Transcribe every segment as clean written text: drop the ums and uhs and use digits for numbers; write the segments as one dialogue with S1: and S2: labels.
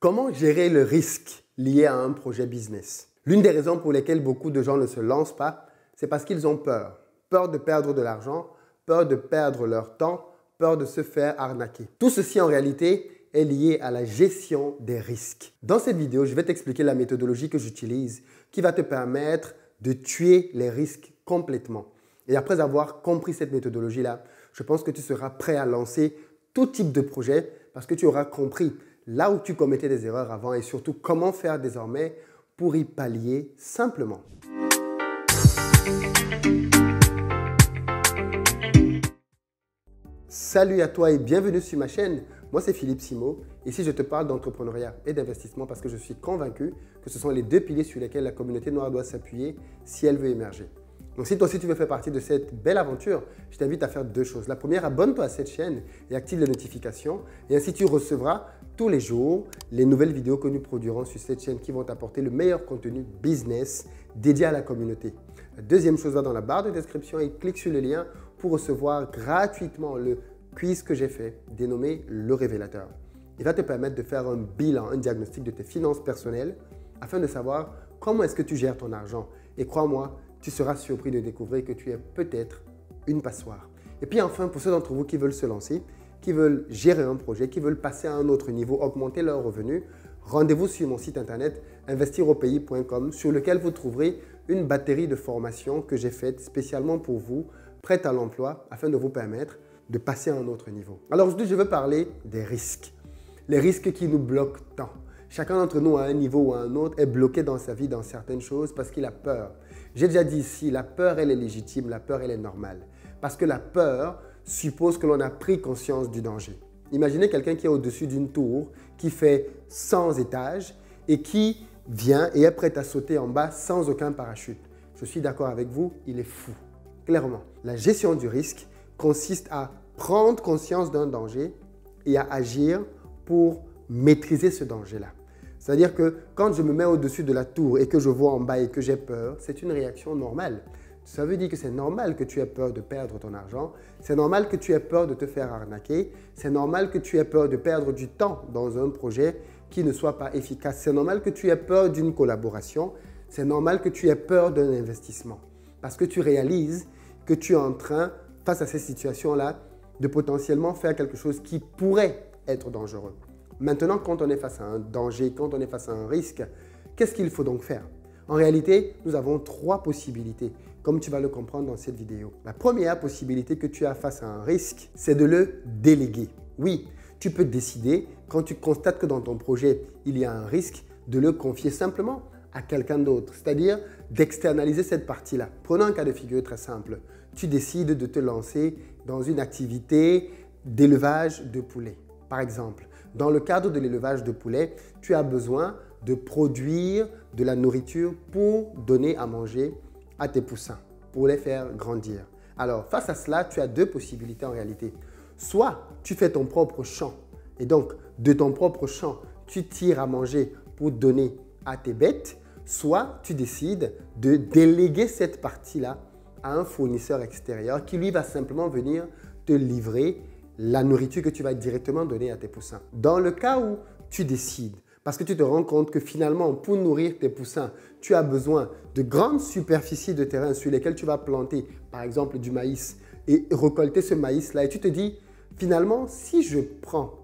S1: Comment gérer le risque lié à un projet business? L'une des raisons pour lesquelles beaucoup de gens ne se lancent pas, c'est parce qu'ils ont peur. Peur de perdre de l'argent, peur de perdre leur temps, peur de se faire arnaquer. Tout ceci en réalité est lié à la gestion des risques. Dans cette vidéo, je vais t'expliquer la méthodologie que j'utilise qui va te permettre de tuer les risques complètement. Et après avoir compris cette méthodologie-là, je pense que tu seras prêt à lancer tout type de projet parce que tu auras compris là où tu commettais des erreurs avant et surtout comment faire désormais pour y pallier simplement. Salut à toi et bienvenue sur ma chaîne. Moi, c'est Philippe Simo. Ici, je te parle d'entrepreneuriat et d'investissement parce que je suis convaincu que ce sont les deux piliers sur lesquels la communauté noire doit s'appuyer si elle veut émerger. Donc, si toi aussi tu veux faire partie de cette belle aventure, je t'invite à faire deux choses. La première, abonne-toi à cette chaîne et active les notifications. Et ainsi, tu recevras tous les jours les nouvelles vidéos que nous produirons sur cette chaîne qui vont t'apporter le meilleur contenu business dédié à la communauté. La deuxième chose, va dans la barre de description et clique sur le lien pour recevoir gratuitement le quiz que j'ai fait, dénommé Le Révélateur. Il va te permettre de faire un bilan, un diagnostic de tes finances personnelles afin de savoir comment est-ce que tu gères ton argent. Et crois-moi, tu seras surpris de découvrir que tu es peut-être une passoire. Et puis enfin, pour ceux d'entre vous qui veulent se lancer, qui veulent gérer un projet, qui veulent passer à un autre niveau, augmenter leurs revenus, rendez-vous sur mon site internet investiraupays.com sur lequel vous trouverez une batterie de formations que j'ai faites spécialement pour vous, prêtes à l'emploi, afin de vous permettre de passer à un autre niveau. Alors aujourd'hui, je veux parler des risques. Les risques qui nous bloquent tant. Chacun d'entre nous, à un niveau ou à un autre, est bloqué dans sa vie dans certaines choses parce qu'il a peur. J'ai déjà dit ici, la peur, elle est légitime, la peur, elle est normale. Parce que la peur suppose que l'on a pris conscience du danger. Imaginez quelqu'un qui est au-dessus d'une tour, qui fait 100 étages et qui vient et est prêt à sauter en bas sans aucun parachute. Je suis d'accord avec vous, il est fou. Clairement, la gestion du risque consiste à prendre conscience d'un danger et à agir pour maîtriser ce danger-là. C'est-à-dire que quand je me mets au-dessus de la tour et que je vois en bas et que j'ai peur, c'est une réaction normale. Ça veut dire que c'est normal que tu aies peur de perdre ton argent, c'est normal que tu aies peur de te faire arnaquer, c'est normal que tu aies peur de perdre du temps dans un projet qui ne soit pas efficace, c'est normal que tu aies peur d'une collaboration, c'est normal que tu aies peur d'un investissement. Parce que tu réalises que tu es en train, face à ces situations-là, de potentiellement faire quelque chose qui pourrait être dangereux. Maintenant, quand on est face à un danger, quand on est face à un risque, qu'est-ce qu'il faut donc faire? En réalité, nous avons trois possibilités, comme tu vas le comprendre dans cette vidéo. La première possibilité que tu as face à un risque, c'est de le déléguer. Oui, tu peux décider, quand tu constates que dans ton projet, il y a un risque, de le confier simplement à quelqu'un d'autre, c'est-à-dire d'externaliser cette partie-là. Prenons un cas de figure très simple. Tu décides de te lancer dans une activité d'élevage de poulets, par exemple. Dans le cadre de l'élevage de poulets, tu as besoin de produire de la nourriture pour donner à manger à tes poussins, pour les faire grandir. Alors, face à cela, tu as deux possibilités en réalité. Soit tu fais ton propre champ et donc de ton propre champ, tu tires à manger pour donner à tes bêtes, soit tu décides de déléguer cette partie-là à un fournisseur extérieur qui lui va simplement venir te livrer la nourriture que tu vas directement donner à tes poussins. Dans le cas où tu décides, parce que tu te rends compte que finalement, pour nourrir tes poussins, tu as besoin de grandes superficies de terrain sur lesquelles tu vas planter, par exemple, du maïs et récolter ce maïs-là. Et tu te dis, finalement, si je prends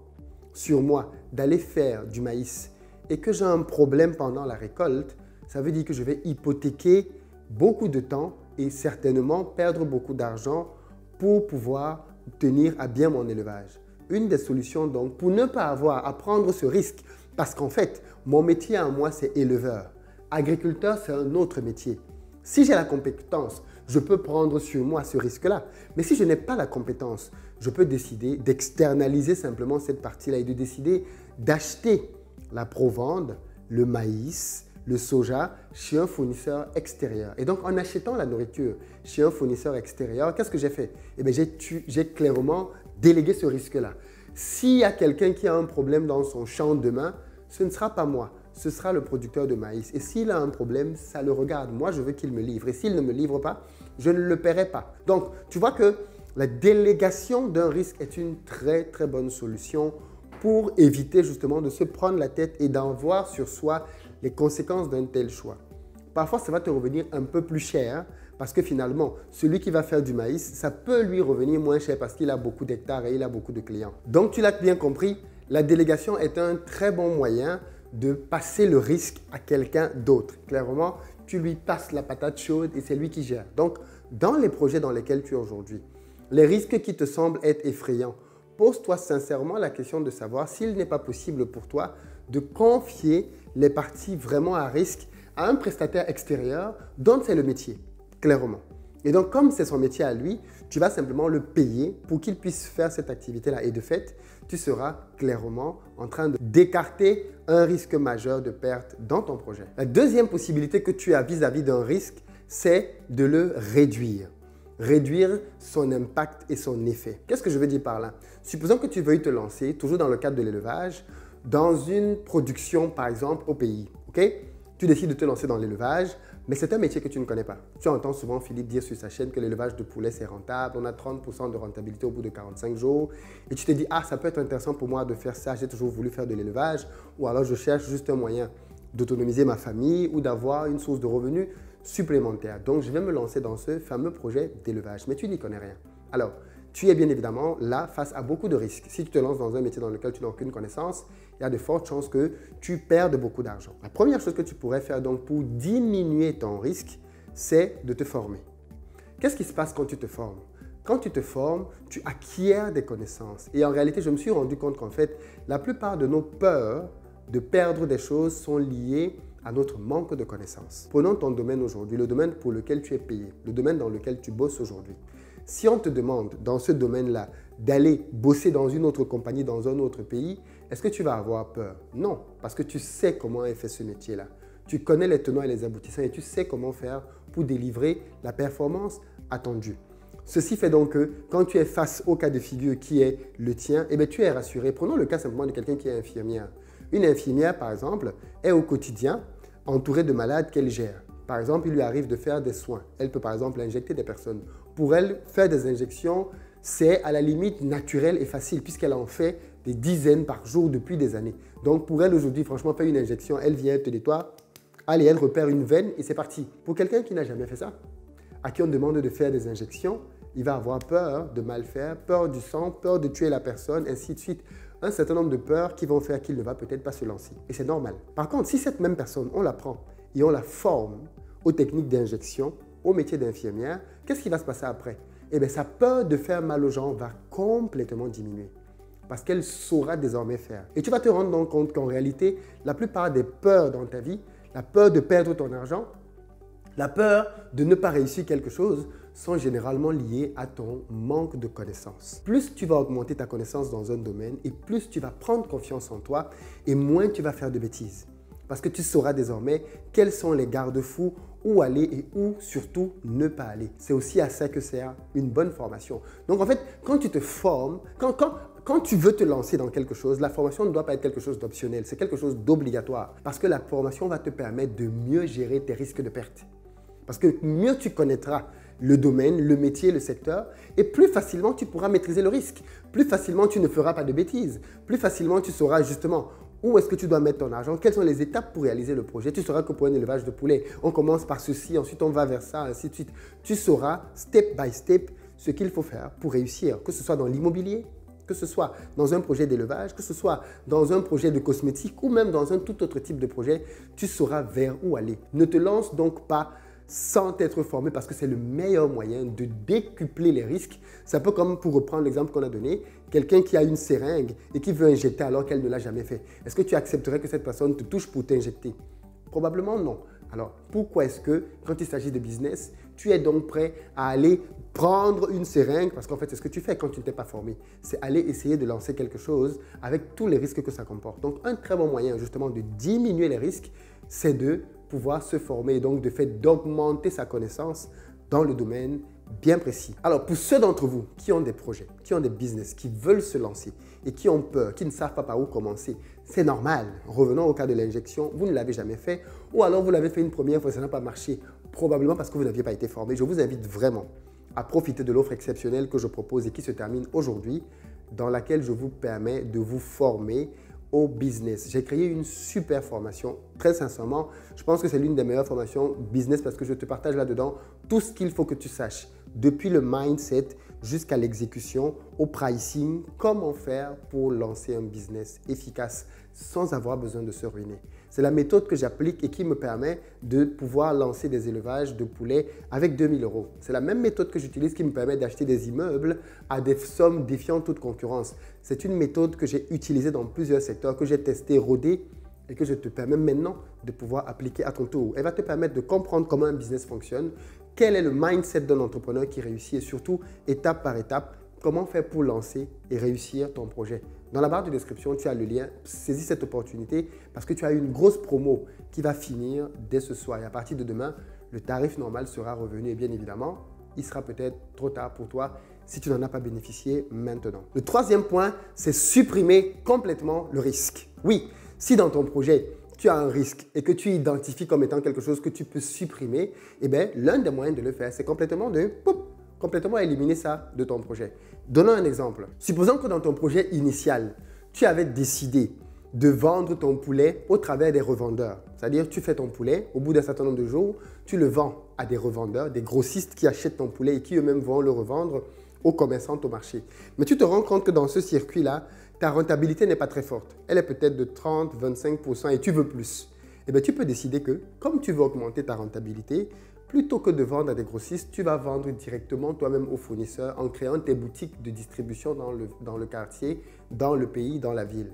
S1: sur moi d'aller faire du maïs et que j'ai un problème pendant la récolte, ça veut dire que je vais hypothéquer beaucoup de temps et certainement perdre beaucoup d'argent pour pouvoir tenir à bien mon élevage. Une des solutions donc pour ne pas avoir à prendre ce risque, parce qu'en fait, mon métier à moi, c'est éleveur. Agriculteur, c'est un autre métier. Si j'ai la compétence, je peux prendre sur moi ce risque-là. Mais si je n'ai pas la compétence, je peux décider d'externaliser simplement cette partie-là et de décider d'acheter la provende, le maïs, le soja chez un fournisseur extérieur. Et donc, en achetant la nourriture chez un fournisseur extérieur, qu'est-ce que j'ai fait? Eh bien, j'ai clairement délégué ce risque-là. S'il y a quelqu'un qui a un problème dans son champ demain, ce ne sera pas moi, ce sera le producteur de maïs. Et s'il a un problème, ça le regarde. Moi, je veux qu'il me livre. Et s'il ne me livre pas, je ne le paierai pas. Donc, tu vois que la délégation d'un risque est une très, très bonne solution pour éviter justement de se prendre la tête et d'en voir sur soi les conséquences d'un tel choix. Parfois, ça va te revenir un peu plus cher parce que finalement, celui qui va faire du maïs, ça peut lui revenir moins cher parce qu'il a beaucoup d'hectares et il a beaucoup de clients. Donc, tu l'as bien compris, la délégation est un très bon moyen de passer le risque à quelqu'un d'autre. Clairement, tu lui passes la patate chaude et c'est lui qui gère. Donc, dans les projets dans lesquels tu es aujourd'hui, les risques qui te semblent être effrayants, pose-toi sincèrement la question de savoir s'il n'est pas possible pour toi de confier les parties vraiment à risque à un prestataire extérieur dont c'est le métier, clairement. Et donc, comme c'est son métier à lui, tu vas simplement le payer pour qu'il puisse faire cette activité-là. Et de fait, tu seras clairement en train d'écarter un risque majeur de perte dans ton projet. La deuxième possibilité que tu as vis-à-vis d'un risque, c'est de le réduire. Réduire son impact et son effet. Qu'est-ce que je veux dire par là? Supposons que tu veuilles te lancer, toujours dans le cadre de l'élevage, dans une production, par exemple, au pays. Ok? Tu décides de te lancer dans l'élevage, mais c'est un métier que tu ne connais pas. Tu entends souvent Philippe dire sur sa chaîne que l'élevage de poulets, c'est rentable. On a 30% de rentabilité au bout de 45 jours. Et tu te dis, ah, ça peut être intéressant pour moi de faire ça. J'ai toujours voulu faire de l'élevage. Ou alors, je cherche juste un moyen d'autonomiser ma famille ou d'avoir une source de revenus supplémentaire. Donc, je vais me lancer dans ce fameux projet d'élevage. Mais tu n'y connais rien. Alors, tu es bien évidemment là face à beaucoup de risques. Si tu te lances dans un métier dans lequel tu n'as aucune connaissance, il y a de fortes chances que tu perdes beaucoup d'argent. La première chose que tu pourrais faire donc pour diminuer ton risque, c'est de te former. Qu'est-ce qui se passe quand tu te formes? Quand tu te formes, tu acquiers des connaissances. Et en réalité, je me suis rendu compte qu'en fait, la plupart de nos peurs de perdre des choses sont liées à notre manque de connaissances. Prenons ton domaine aujourd'hui, le domaine pour lequel tu es payé, le domaine dans lequel tu bosses aujourd'hui. Si on te demande dans ce domaine-là d'aller bosser dans une autre compagnie, dans un autre pays, est-ce que tu vas avoir peur? Non, parce que tu sais comment est fait ce métier-là. Tu connais les tenants et les aboutissants et tu sais comment faire pour délivrer la performance attendue. Ceci fait donc que quand tu es face au cas de figure qui est le tien, eh bien, tu es rassuré. Prenons le cas simplement de quelqu'un qui est infirmière. Une infirmière, par exemple, est au quotidien entourée de malades qu'elle gère. Par exemple, il lui arrive de faire des soins. Elle peut par exemple injecter des personnes. Pour elle, faire des injections, c'est à la limite naturel et facile puisqu'elle en fait des dizaines par jour depuis des années. Donc pour elle aujourd'hui, franchement, faire une injection, elle vient te nettoie, allez, elle repère une veine et c'est parti. Pour quelqu'un qui n'a jamais fait ça, à qui on demande de faire des injections, il va avoir peur de mal faire, peur du sang, peur de tuer la personne, ainsi de suite. Un certain nombre de peurs qui vont faire qu'il ne va peut-être pas se lancer. Et c'est normal. Par contre, si cette même personne, on la prend et on la forme aux techniques d'injection, au métier d'infirmière, qu'est-ce qui va se passer après? Eh bien, sa peur de faire mal aux gens va complètement diminuer parce qu'elle saura désormais faire. Et tu vas te rendre donc compte qu'en réalité, la plupart des peurs dans ta vie, la peur de perdre ton argent, la peur de ne pas réussir quelque chose, sont généralement liées à ton manque de connaissances. Plus tu vas augmenter ta connaissance dans un domaine et plus tu vas prendre confiance en toi et moins tu vas faire de bêtises. Parce que tu sauras désormais quels sont les garde-fous, où aller et où surtout ne pas aller. C'est aussi à ça que sert une bonne formation. Donc en fait, quand tu te formes, quand tu veux te lancer dans quelque chose, la formation ne doit pas être quelque chose d'optionnel, c'est quelque chose d'obligatoire. Parce que la formation va te permettre de mieux gérer tes risques de perte. Parce que mieux tu connaîtras le domaine, le métier, le secteur, et plus facilement tu pourras maîtriser le risque. Plus facilement tu ne feras pas de bêtises. Plus facilement tu sauras justement où est-ce que tu dois mettre ton argent, quelles sont les étapes pour réaliser le projet. Tu sauras que pour un élevage de poulets, on commence par ceci, ensuite on va vers ça, ainsi de suite. Tu sauras step by step ce qu'il faut faire pour réussir, que ce soit dans l'immobilier, que ce soit dans un projet d'élevage, que ce soit dans un projet de cosmétique ou même dans un tout autre type de projet, tu sauras vers où aller. Ne te lance donc pas sans t'être formé parce que c'est le meilleur moyen de décupler les risques. C'est un peu comme pour reprendre l'exemple qu'on a donné, quelqu'un qui a une seringue et qui veut injecter alors qu'elle ne l'a jamais fait. Est-ce que tu accepterais que cette personne te touche pour t'injecter? Probablement non. Alors pourquoi est-ce que quand il s'agit de business, tu es donc prêt à aller prendre une seringue? Parce qu'en fait, c'est ce que tu fais quand tu ne t'es pas formé. C'est aller essayer de lancer quelque chose avec tous les risques que ça comporte. Donc un très bon moyen justement de diminuer les risques, c'est de pouvoir se former et donc de fait d'augmenter sa connaissance dans le domaine bien précis. Alors pour ceux d'entre vous qui ont des projets, qui ont des business, qui veulent se lancer et qui ont peur, qui ne savent pas par où commencer, c'est normal. Revenons au cas de l'injection, vous ne l'avez jamais fait ou alors vous l'avez fait une première fois, ça n'a pas marché, probablement parce que vous n'aviez pas été formé. Je vous invite vraiment à profiter de l'offre exceptionnelle que je propose et qui se termine aujourd'hui. dans laquelle je vous permets de vous former au business. J'ai créé une super formation. Très sincèrement, je pense que c'est l'une des meilleures formations business parce que je te partage là-dedans tout ce qu'il faut que tu saches. Depuis le mindset jusqu'à l'exécution, au pricing, comment faire pour lancer un business efficace sans avoir besoin de se ruiner. C'est la méthode que j'applique et qui me permet de pouvoir lancer des élevages de poulets avec 2000 €. C'est la même méthode que j'utilise qui me permet d'acheter des immeubles à des sommes défiant toute concurrence. C'est une méthode que j'ai utilisée dans plusieurs secteurs, que j'ai testé, rodé et que je te permets maintenant de pouvoir appliquer à ton tour. Elle va te permettre de comprendre comment un business fonctionne, quel est le mindset d'un entrepreneur qui réussit et surtout, étape par étape, comment faire pour lancer et réussir ton projet. Dans la barre de description, tu as le lien. Saisis cette opportunité parce que tu as une grosse promo qui va finir dès ce soir. Et à partir de demain, le tarif normal sera revenu. Et bien évidemment, il sera peut-être trop tard pour toi si tu n'en as pas bénéficié maintenant. Le troisième point, c'est supprimer complètement le risque. Oui, si dans ton projet, tu as un risque et que tu identifies comme étant quelque chose que tu peux supprimer, eh bien, l'un des moyens de le faire, c'est complètement éliminer ça de ton projet. Donnons un exemple. Supposons que dans ton projet initial, tu avais décidé de vendre ton poulet au travers des revendeurs. C'est-à-dire, tu fais ton poulet, au bout d'un certain nombre de jours, tu le vends à des revendeurs, des grossistes qui achètent ton poulet et qui eux-mêmes vont le revendre aux commerçants au marché. Mais tu te rends compte que dans ce circuit-là, ta rentabilité n'est pas très forte. Elle est peut-être de 30, 25% et tu veux plus. Eh bien, tu peux décider que, comme tu veux augmenter ta rentabilité, plutôt que de vendre à des grossistes, tu vas vendre directement toi-même aux fournisseurs en créant tes boutiques de distribution dans le quartier, dans le pays, dans la ville.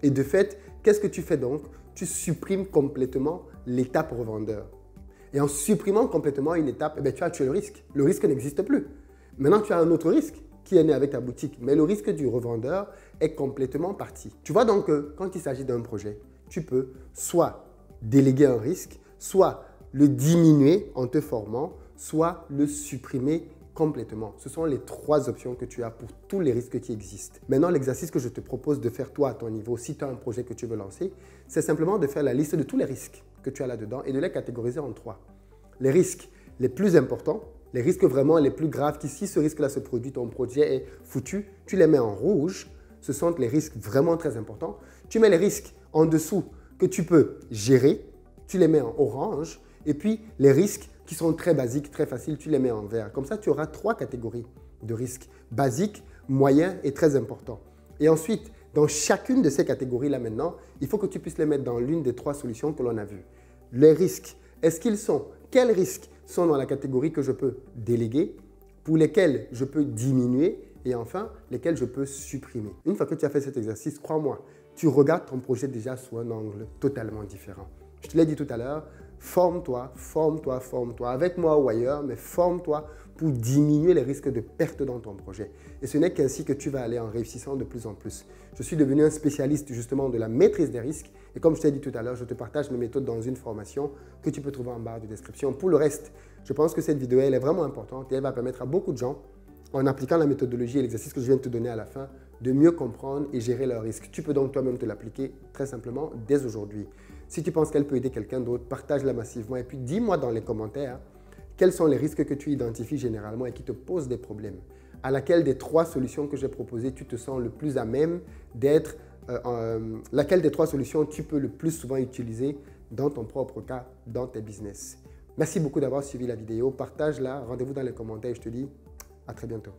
S1: Et de fait, qu'est-ce que tu fais donc? Tu supprimes complètement l'étape revendeur. Et en supprimant complètement une étape, eh bien, tu as tué le risque. Le risque n'existe plus. Maintenant, tu as un autre risque qui est né avec ta boutique, mais le risque du revendeur est complètement parti. Tu vois donc que quand il s'agit d'un projet, tu peux soit déléguer un risque, soit le diminuer en te formant, soit le supprimer complètement. Ce sont les trois options que tu as pour tous les risques qui existent. Maintenant, l'exercice que je te propose de faire toi à ton niveau, si tu as un projet que tu veux lancer, c'est simplement de faire la liste de tous les risques que tu as là-dedans et de les catégoriser en trois. Les risques les plus importants, les risques vraiment les plus graves, qui si ce risque-là se produit, ton projet est foutu, tu les mets en rouge. Ce sont les risques vraiment très importants. Tu mets les risques en dessous que tu peux gérer, tu les mets en orange. Et puis, les risques qui sont très basiques, très faciles, tu les mets en vert. Comme ça, tu auras trois catégories de risques. Basiques, moyens et très importants. Et ensuite, dans chacune de ces catégories-là maintenant, il faut que tu puisses les mettre dans l'une des trois solutions que l'on a vues. Les risques, quels risques sont dans la catégorie que je peux déléguer, pour lesquels je peux diminuer et enfin, lesquels je peux supprimer. Une fois que tu as fait cet exercice, crois-moi, tu regardes ton projet déjà sous un angle totalement différent. Je te l'ai dit tout à l'heure, forme-toi, forme-toi, forme-toi, avec moi ou ailleurs, mais forme-toi pour diminuer les risques de perte dans ton projet. Et ce n'est qu'ainsi que tu vas aller en réussissant de plus en plus. Je suis devenu un spécialiste justement de la maîtrise des risques et comme je t'ai dit tout à l'heure, je te partage mes méthodes dans une formation que tu peux trouver en barre de description. Pour le reste, je pense que cette vidéo, elle est vraiment importante et elle va permettre à beaucoup de gens, en appliquant la méthodologie et l'exercice que je viens de te donner à la fin, de mieux comprendre et gérer leurs risques. Tu peux donc toi-même te l'appliquer très simplement dès aujourd'hui. Si tu penses qu'elle peut aider quelqu'un d'autre, partage-la massivement et puis dis-moi dans les commentaires quels sont les risques que tu identifies généralement et qui te posent des problèmes. À laquelle des trois solutions que j'ai proposées, tu te sens le plus à même d'être, laquelle des trois solutions tu peux le plus souvent utiliser dans ton propre cas, dans tes business. Merci beaucoup d'avoir suivi la vidéo. Partage-la, rendez-vous dans les commentaires et je te dis à très bientôt.